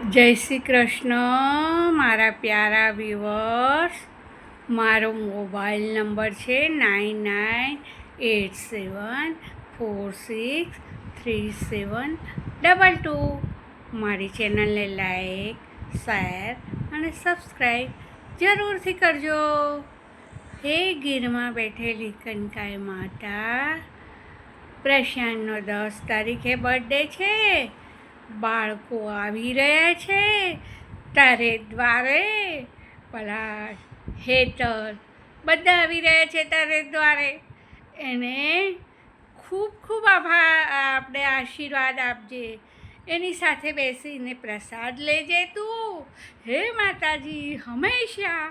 જય શ્રી કૃષ્ણ મારા પ્યારા વ્યુઅર્સ. મારો મોબાઈલ નંબર છે 9987463722. મારી ચેનલને લાઈક, શેર અને સબસ્ક્રાઈબ જરૂરથી કરજો. હે ગીરમાં બેઠેલી કનકાઈ માતા, પ્રશાંતનો 10 તારીખે બર્થડે છે. બાળકો આવી રહ્યા છે તારે દ્વારે. પેલા હેતર બધા આવી રહ્યા છે તારે દ્વારે. એને ખૂબ ખૂબ આપણે આશીર્વાદ આપજે. એની સાથે બેસીને પ્રસાદ લેજે તું. હે માતાજી, હંમેશા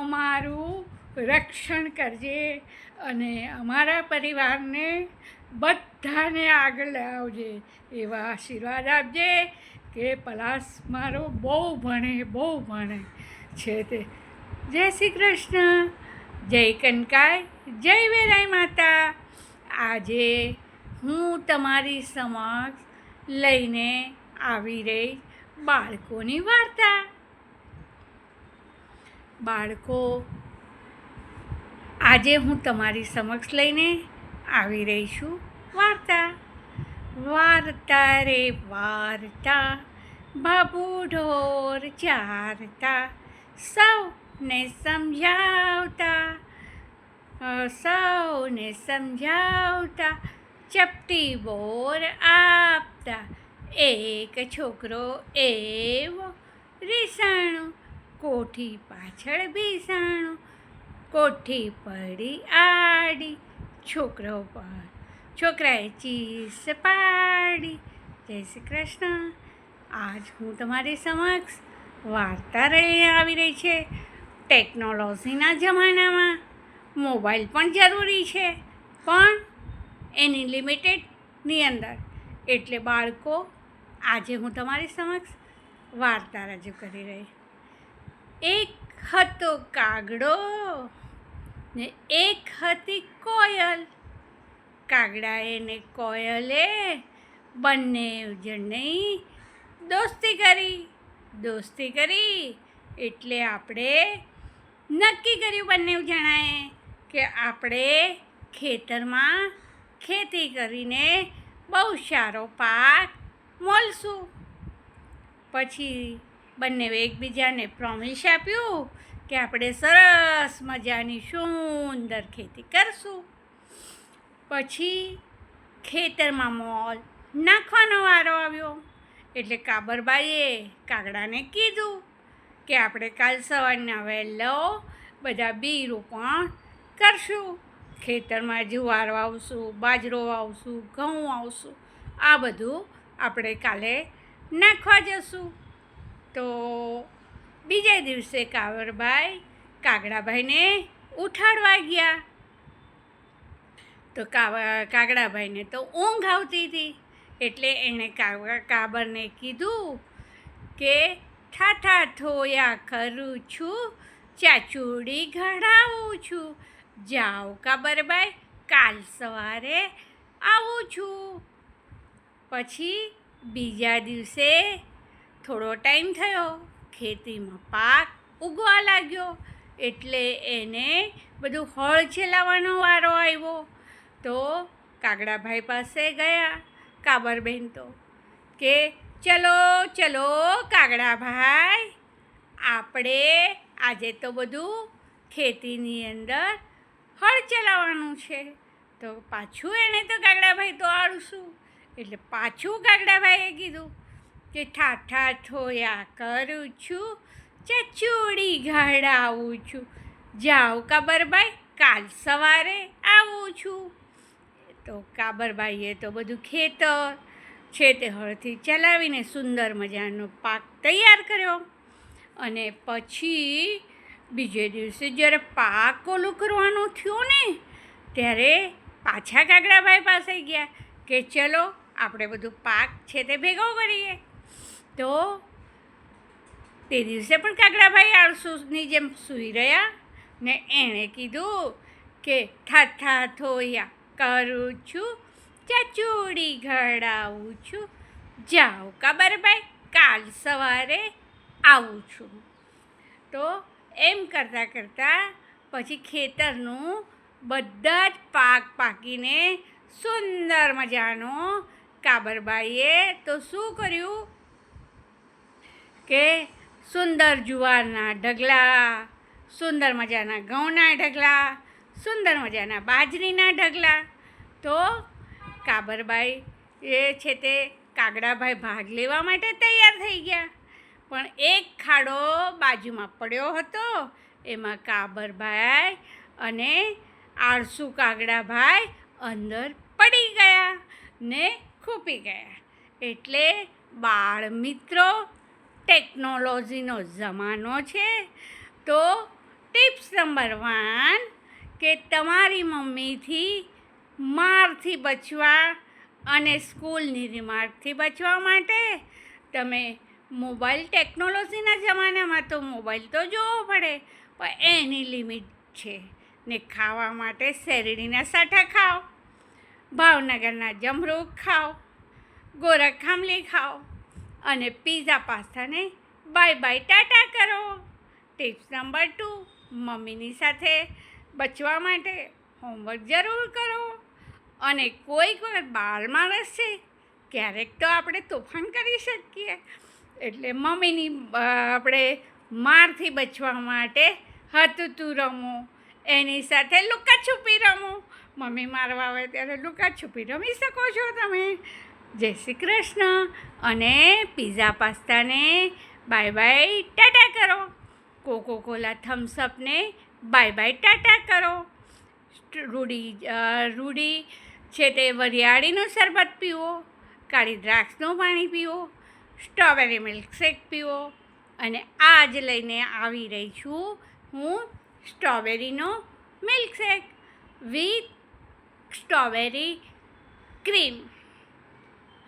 અમારું રક્ષણ કરજે અને અમારા પરિવારને બધાને આગળ લાવજે. એવા આશીર્વાદ આપજે કે પલાશ મારો બહુ ભણે છે તે. જય શ્રી કૃષ્ણ, જય કનકાઈ, જય વેરાઈ માતા. આજે હું તમારી સમક્ષ લઈને આવી રહી બાળકોની વાર્તા. બાળકો, આજે હું તમારી સમક્ષ લઈને આવી રહી છું વાર્તા. વાર્તા રે વાર્તા, બાબુ ઢોર ચારતા, સૌને સમજાવતા, ચપટી બોર આપતા. એક છોકરો એવો રીસાણો, કોઠી પાછળ ભીસાણો, કોઠી પડી આડી, છોકરાએ ચીસ પાડી. જય શ્રી કૃષ્ણ. આજ હું તમારી સમક્ષ વાર્તા લઈને આવી રહી છે. ટેકનોલોજીના જમાનામાં મોબાઈલ પણ જરૂરી છે, પણ એની લિમિટેડની અંદર. એટલે બાળકો, આજે હું તમારી સમક્ષ વાર્તા રજૂ કરી રહી. એક હતો કાગડો ને એક હતી કોયલ. કાગડાએ ને કોયલે બંને જણની દોસ્તી કરી. એટલે આપણે નક્કી કર્યું બંને જણાએ કે આપણે ખેતરમાં ખેતી કરીને બહુ સારો પાક મળશું. પછી બંને એકબીજાને પ્રોમિસ આપ્યું કે આપણે સરસ મજાની સુંદર ખેતી કરશું. પછી ખેતરમાં મોલ નાખવાનો વારો આવ્યો. એટલે કાબરબાઈએ કાગડાને કીધું કે આપણે કાલ સવારના વહેલો બધા બી રોપણ કરશું. ખેતરમાં જુવાર વાવશું, બાજરો વાવશું, ઘઉં વાવશું. આ બધું આપણે કાલે નાખવા જશું. તો બીજે દિવસે કાબરબાઈ કાગડાભાઈને ઉઠાડવા ગયા. તો કાગડાભાઈને તો ઊંઘ આવતી હતી. એટલે એણે કાબરને કીધું કે ઠાઠા થોયા કરું છું, ચાચુડી ઘડાવું છું. જાઓ કાબરબાઈ, કાલ સવારે આવું છું. પછી બીજા દિવસે થોડો ટાઈમ થયો, ખેતીમાં પાક ઉગવા લાગ્યો. એટલે એને બધું હળ ચલાવવાનો વારો આવ્યો. તો કાગડાભાઈ પાસે ગયા કાબરબેન તો કે ચલો કાગડાભાઈ, આપણે આજે તો બધું ખેતીની અંદર હળ ચલાવવાનું છે. તો પાછું એને તો કાગડાભાઈ તો આળસું. એટલે પાછું કાગડાભાઈએ કીધું કે ઠાઠા થોયા કરું છું, ચચુડી ઘડાવું છું. જાઓ કાબરબાઈ, કાલ સવારે આવું છું. તો કાબરબાઈએ તો બધું ખેતર છે તે હળથી ચલાવીને સુંદર મજાનો પાક તૈયાર કર્યો. અને પછી બીજે દિવસે જ્યારે પાક ઓલું કરવાનું થયું ને, ત્યારે પાછા કાગડાભાઈ પાસે ગયા કે ચલો આપણે બધું પાક છે તે ભેગો કરીએ. તો તે દિવસે પણ કાગડાભાઈ આળસુની જેમ સૂઈ રહ્યા ને એણે કીધું કે ઠાઠા થોયા કરું છું, ચચુડી ઘડાવું છું. જાઓ કાબરબાઈ, કાલ સવારે આવું છું. તો એમ કરતાં કરતાં પછી ખેતરનું બધા જ પાક પાકીને સુંદર મજાનો કાબરબાઈએ તો શું કર્યું કે સુંદર જુવારના ઢગલા, સુંદર મજાના ઘઉંના ઢગલા, સુંદર મજાના બાજરીના ઢગલા. તો કાબરબાઈ એ છે તે કાગડાભાઈ ભાગ લેવા માટે તૈયાર થઈ ગયા, પણ એક ખાડો બાજુમાં પડ્યો હતો. એમાં કાબરભાઈ અને આળસુ કાગડાભાઈ અંદર પડી ગયા ને ખૂપી ગયા. એટલે બાળ મિત્રો, ટેકનોલોજીનો જમાનો છે. તો ટિપ્સ નંબર 1 કે તમારી મમ્મીથી મારથી બચવા અને સ્કૂલની રિમાર્કથી બચવા માટે તમે મોબાઈલ, ટેકનોલોજીના જમાનામાં તો મોબાઈલ તો જોવો પડે, પણ એની લિમિટ છે. ને ખાવા માટે શેરડીના સાઠા ખાઓ, ભાવનગરના જમરૂખ ખાઓ, ગોરખ આંબલી ખાઓ અને પીઝા પાસ્તાને બાય બાય ટાટા કરો. ટિપ્સ નંબર 2, મમ્મીની સાથે બચવા માટે હોમવર્ક જરૂર કરો. અને કોઈક બાળ માણસ છે, ક્યારેક તો આપણે તોફાન કરી શકીએ. એટલે મમ્મીની આપણે મારથી બચવા માટે હતું રમો, એની સાથે લુકાછુપી રમો. મમ્મી મારવા આવે ત્યારે લુકાછુપી રમી શકો છો તમે. જય શ્રી કૃષ્ણ. અને પીઝા પાસ્તાને બાય બાય ટાટા કરો. કોકોકોલા થમ્સઅપને બાય બાય ટાટા કરો. રૂડી છે તે વરિયાળીનું શરબત પીવો, કાળી દ્રાક્ષનું પાણી પીવો, સ્ટ્રોબેરી મિલ્કશેક પીવો. અને આજ લઈને આવી રહી છું હું સ્ટ્રોબેરીનો મિલ્કશેક વિથ સ્ટ્રોબેરી ક્રીમ.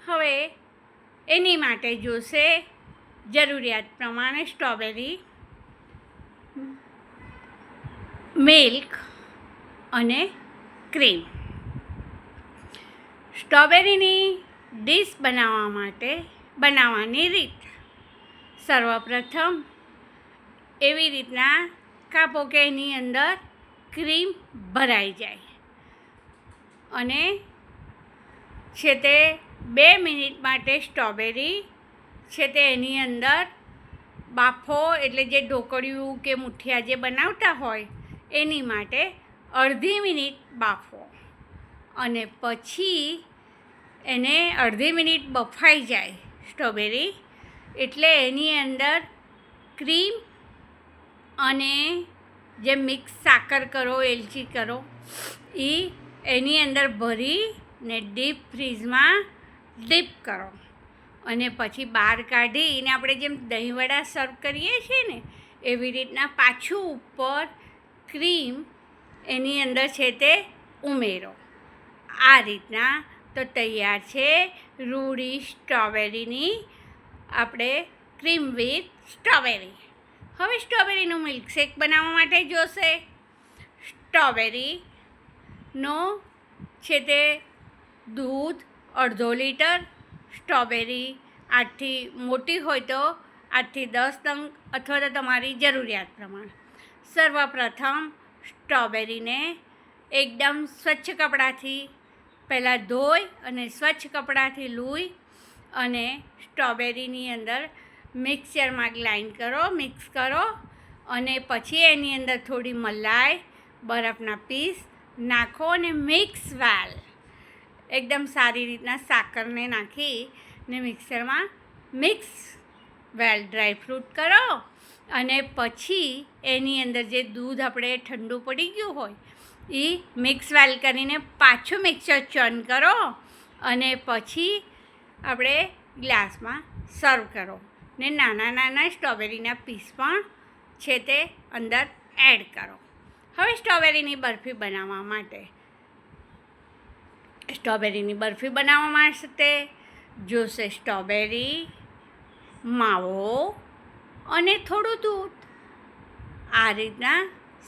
હવે એની માટે જોશે જરૂરિયાત પ્રમાણે સ્ટ્રોબેરી, મિલ્ક અને ક્રીમ. સ્ટ્રોબેરીની ડીશ બનાવવાની રીત: સર્વપ્રથમ એવી રીતના કાપો કે એની અંદર ક્રીમ ભરાઈ જાય. અને છે તે 2 મિનિટ માટે સ્ટ્રોબેરી છે તે એની અંદર બાફો, એટલે જે ઢોકળિયું કે મુઠિયા જે બનાવતા હોય એની માટે અડધી મિનિટ બાફો. અને પછી એને અડધી મિનિટ બફાઈ જાય સ્ટ્રોબેરી, એટલે એની અંદર ક્રીમ અને જે મિક્સ સાકર કરો, એલચી કરો, એ એની અંદર ભરીને ડીપ ફ્રીઝમાં ડીપ કરો. અને પછી બહાર કાઢીને આપણે જેમ દહીંવડા સર્વ કરીએ છીએ ને એવી રીતના પાછું ઉપર ક્રીમ એની અંદર છે તે ઉમેરો. આ રીતના તો તૈયાર છે રૂડી સ્ટ્રોબેરીની આપણે ક્રીમ વિથ સ્ટ્રોબેરી. હવે સ્ટ્રોબેરીનું મિલ્કશેક બનાવવા માટે જોશે સ્ટ્રોબેરીનો છે તે દૂધ 1/2 લીટર, સ્ટ્રોબેરી 8થી મોટી હોય તો 8થી 10 નંગ અથવા તો તમારી જરૂરિયાત પ્રમાણે. સર્વપ્રથમ સ્ટ્રોબેરીને એકદમ સ્વચ્છ કપડાથી પહેલાં ધોઈ અને સ્વચ્છ કપડાથી લૂઈ અને સ્ટ્રોબેરીની અંદર મિક્સરમાં મિક્સ કરો. અને પછી એની અંદર થોડી મલાઈ, બરફના પીસ નાખો અને મિક્સ વેલ એકદમ સારી રીતના સાકરને નાખીને મિક્સરમાં મિક્સ વેલ ડ્રાયફ્રૂટ કરો. અને પછી એની અંદર જે દૂધ આપણે ઠંડુ પડી ગયું હોય એ મિક્સ વેલ કરીને પાછું મિક્સર ચર્ન કરો. અને પછી આપણે ગ્લાસમાં સર્વ કરો. ને નાના સ્ટ્રોબેરીના પીસ પણ છે તે અંદર એડ કરો. હવે સ્ટ્રોબેરીની બરફી બનાવવા માટે જોશે સ્ટ્રોબેરી, માવો અને થોડું દૂધ. આ રીતના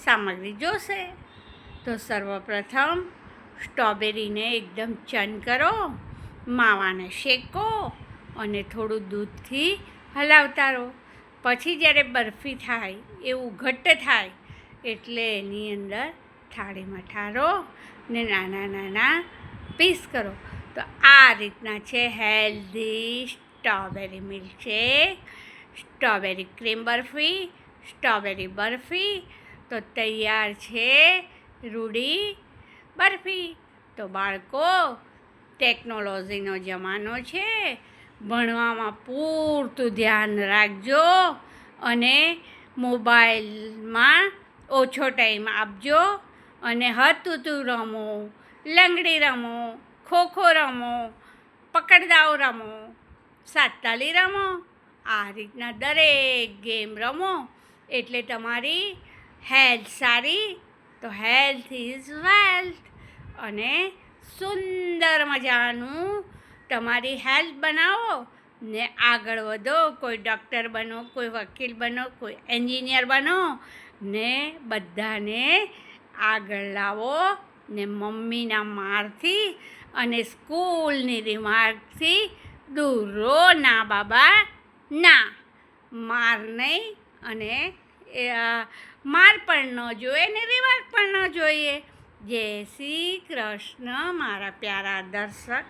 સામગ્રી જોશે. તો સર્વપ્રથમ સ્ટ્રોબેરીને એકદમ ચર્ન કરો, માવાને શેકો અને થોડું દૂધથી હલાવતા રહો. પછી જ્યારે બરફી થાય એવું ઘટ્ટ થાય એટલે એની અંદર થાળીમાં ઠારો ને નાના નાના પીસ કરો. તો આ રીતના છે healthy strawberry milkshake, strawberry cream barfi તો તૈયાર છે રૂડી બરફી. તો બાળકો, ટેકનોલોજીનો જમાનો છે, ભણવામાં પૂરતું ધ્યાન રાખજો અને મોબાઈલમાં ઓછો ટાઈમ આપજો અને હતું રમો, લંગડી રમો, ખોખો રમો, પકડદાવ રમો, સાતતાલી રમો. આ રીતના દરેક ગેમ રમો એટલે તમારી હેલ્થ સારી. તો હેલ્થ ઇઝ વેલ્થ. અને સુંદર મજાનું તમારી હેલ્થ બનાવો ને આગળ વધો. કોઈ ડૉક્ટર બનો, કોઈ વકીલ બનો, કોઈ એન્જિનિયર બનો ને બધાને આગળ લાવો ને મમ્મીના મારથી અને સ્કૂલની રિમાર્કથી દૂર રહો. ના બાબા ના, માર નહીં અને માર પણ ન જોઈએ ને રિમાર્ક પણ ન જોઈએ. જય શ્રી કૃષ્ણ મારા પ્યારા દર્શક.